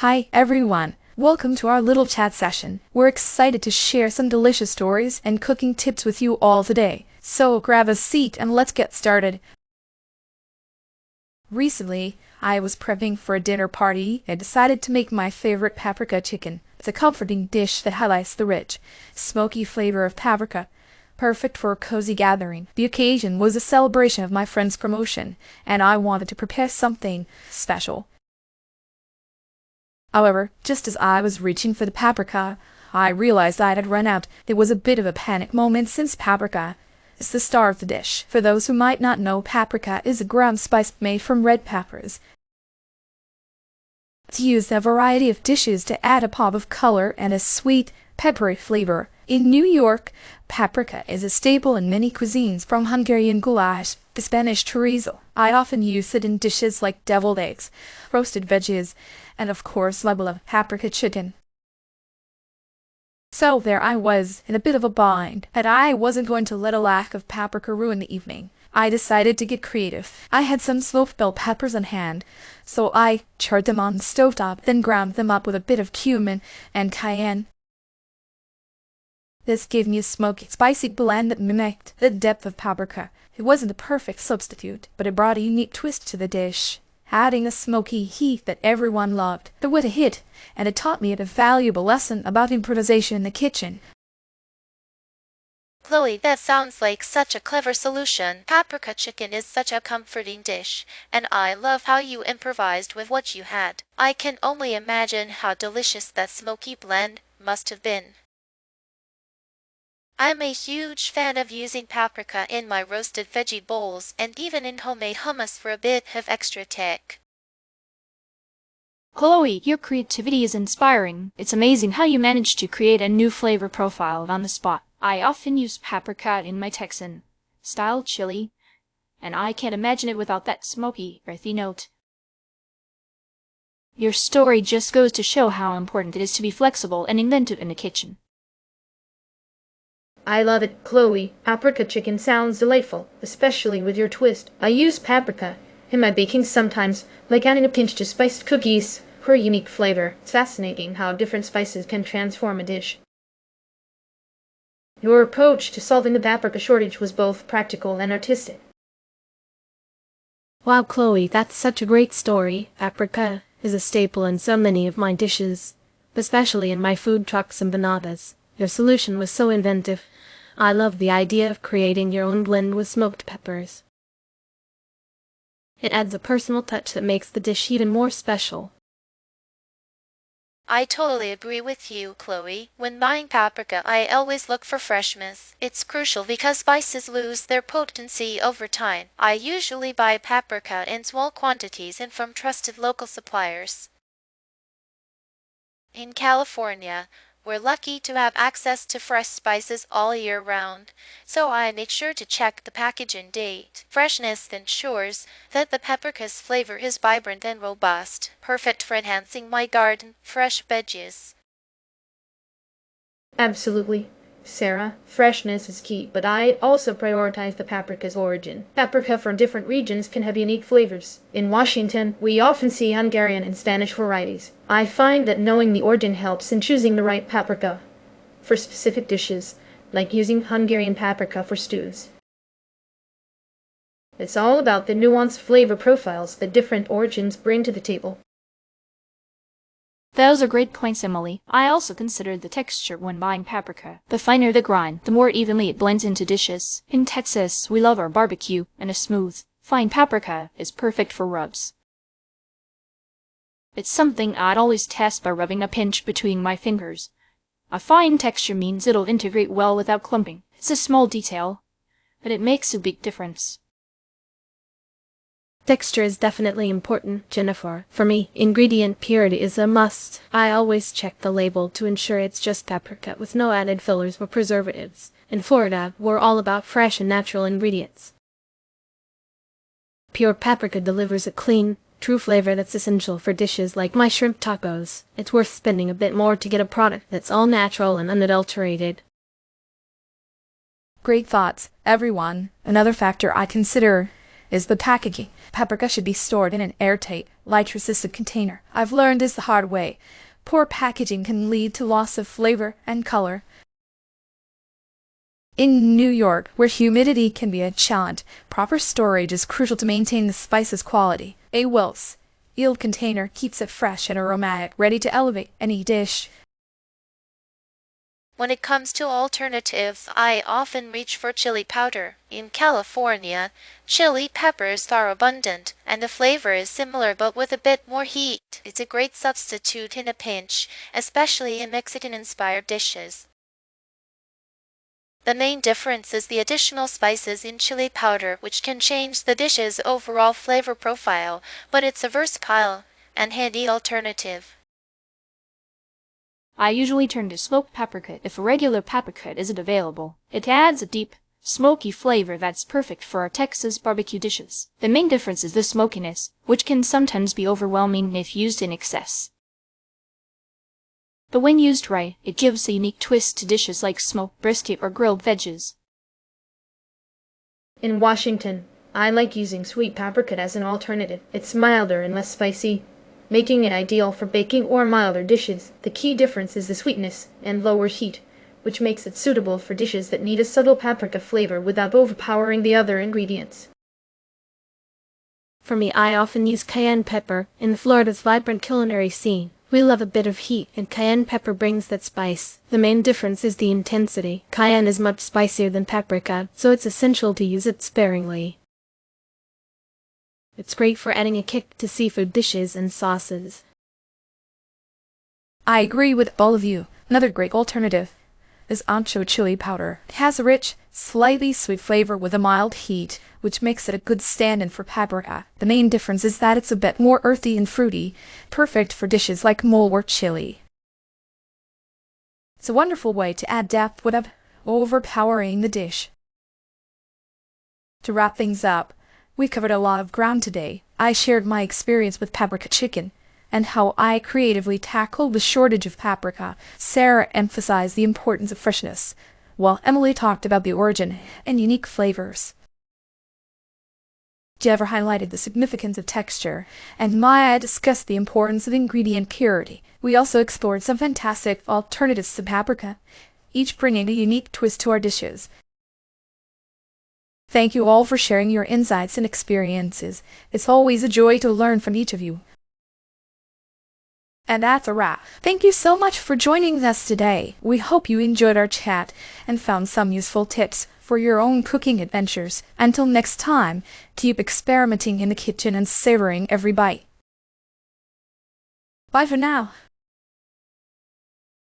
Hi everyone, welcome to our little chat session. We're excited to share some delicious stories and cooking tips with you all today. So grab a seat and let's get started. Recently, I was prepping for a dinner party and decided to make my favorite paprika chicken. It's a comforting dish that highlights the rich, smoky flavor of paprika, perfect for a cozy gathering. The occasion was a celebration of my friend's promotion, and I wanted to prepare something special. However, just as I was reaching for the paprika, I realized I had run out. It was a bit of a panic moment since paprika is the star of the dish. For those who might not know, paprika is a ground spice made from red peppers. It's used in a variety of dishes to add a pop of color and a sweet, peppery flavor. In New York, paprika is a staple in many cuisines, from Hungarian goulash to Spanish chorizo. I often use it in dishes like deviled eggs, roasted veggies, and of course my beloved paprika chicken. So there I was, in a bit of a bind, and I wasn't going to let a lack of paprika ruin the evening. I decided to get creative. I had some smoked bell peppers on hand, so I charred them on the stovetop, then ground them up with a bit of cumin and cayenne. This gave me a smoky, spicy blend that mimicked the depth of paprika. It wasn't a perfect substitute, but it brought a unique twist to the dish, adding a smoky heat that everyone loved. It was a hit, and it taught me a valuable lesson about improvisation in the kitchen. Chloe, that sounds like such a clever solution. Paprika chicken is such a comforting dish, and I love how you improvised with what you had. I can only imagine how delicious that smoky blend must have been. I'm a huge fan of using paprika in my roasted veggie bowls and even in homemade hummus for a bit of extra kick. Chloe, your creativity is inspiring. It's amazing how you managed to create a new flavor profile on the spot. I often use paprika in my Texan-style chili, and I can't imagine it without that smoky, earthy note. Your story just goes to show how important it is to be flexible and inventive in the kitchen. I love it, Chloe. Paprika chicken sounds delightful, especially with your twist. I use paprika in my baking sometimes, like adding a pinch to spiced cookies for a unique flavor. It's fascinating how different spices can transform a dish. Your approach to solving the paprika shortage was both practical and artistic. Wow, Chloe, that's such a great story. Paprika is a staple in so many of my dishes, especially in my food trucks and bananas. Your solution was so inventive. I love the idea of creating your own blend with smoked peppers. It adds a personal touch that makes the dish even more special. I totally agree with you, Chloe. When buying paprika, I always look for freshness. It's crucial because spices lose their potency over time. I usually buy paprika in small quantities and from trusted local suppliers. In California, we're lucky to have access to fresh spices all year round, so I make sure to check the packaging date. Freshness ensures that the paprika's flavor is vibrant and robust, perfect for enhancing my garden fresh veggies. Absolutely, Sarah. Freshness is key, but I also prioritize the paprika's origin. Paprika from different regions can have unique flavors. In Washington, we often see Hungarian and Spanish varieties. I find that knowing the origin helps in choosing the right paprika for specific dishes, like using Hungarian paprika for stews. It's all about the nuanced flavor profiles that different origins bring to the table. Those are great points, Emily. I also considered the texture when buying paprika. The finer the grind, the more evenly it blends into dishes. In Texas, we love our barbecue, and a smooth, fine paprika is perfect for rubs. It's something I'd always test by rubbing a pinch between my fingers. A fine texture means it'll integrate well without clumping. It's a small detail, but it makes a big difference. Texture is definitely important, Jennifer. For me, ingredient purity is a must. I always check the label to ensure it's just paprika with no added fillers or preservatives. In Florida, we're all about fresh and natural ingredients. Pure paprika delivers a clean, true flavor that's essential for dishes like my shrimp tacos. It's worth spending a bit more to get a product that's all natural and unadulterated. Great thoughts, everyone. Another factor I consider is the packaging. Paprika should be stored in an airtight, light-resistant container. I've learned this the hard way. Poor packaging can lead to loss of flavor and color. In New York, where humidity can be a challenge, proper storage is crucial to maintain the spice's quality. A well-sealed container keeps it fresh and aromatic, ready to elevate any dish. When it comes to alternatives, I often reach for chili powder. In California, chili peppers are abundant, and the flavor is similar but with a bit more heat. It's a great substitute in a pinch, especially in Mexican-inspired dishes. The main difference is the additional spices in chili powder, which can change the dish's overall flavor profile, but it's a versatile and handy alternative. I usually turn to smoked paprika if a regular paprika isn't available. It adds a deep, smoky flavor that's perfect for our Texas barbecue dishes. The main difference is the smokiness, which can sometimes be overwhelming if used in excess. But when used right, it gives a unique twist to dishes like smoked brisket or grilled veggies. In Washington, I like using sweet paprika as an alternative. It's milder and less spicy, making it ideal for baking or milder dishes. The key difference is the sweetness and lower heat, which makes it suitable for dishes that need a subtle paprika flavor without overpowering the other ingredients. For me, I often use cayenne pepper. In Florida's vibrant culinary scene, we love a bit of heat, and cayenne pepper brings that spice. The main difference is the intensity. Cayenne is much spicier than paprika, so it's essential to use it sparingly. It's great for adding a kick to seafood dishes and sauces. I agree with all of you. Another great alternative is ancho chili powder. It has a rich, slightly sweet flavor with a mild heat, which makes it a good stand-in for paprika. The main difference is that it's a bit more earthy and fruity, perfect for dishes like mole or chili. It's a wonderful way to add depth without overpowering the dish. To wrap things up, we covered a lot of ground today. I shared my experience with Paprika Chicken and how I creatively tackled the shortage of paprika. Sarah emphasized the importance of freshness, while Emily talked about the origin and unique flavors. Jever highlighted the significance of texture, and Maya discussed the importance of ingredient purity. We also explored some fantastic alternatives to paprika, each bringing a unique twist to our dishes. Thank you all for sharing your insights and experiences. It's always a joy to learn from each of you. And that's a wrap. Thank you so much for joining us today. We hope you enjoyed our chat and found some useful tips for your own cooking adventures. Until next time, keep experimenting in the kitchen and savoring every bite. Bye for now.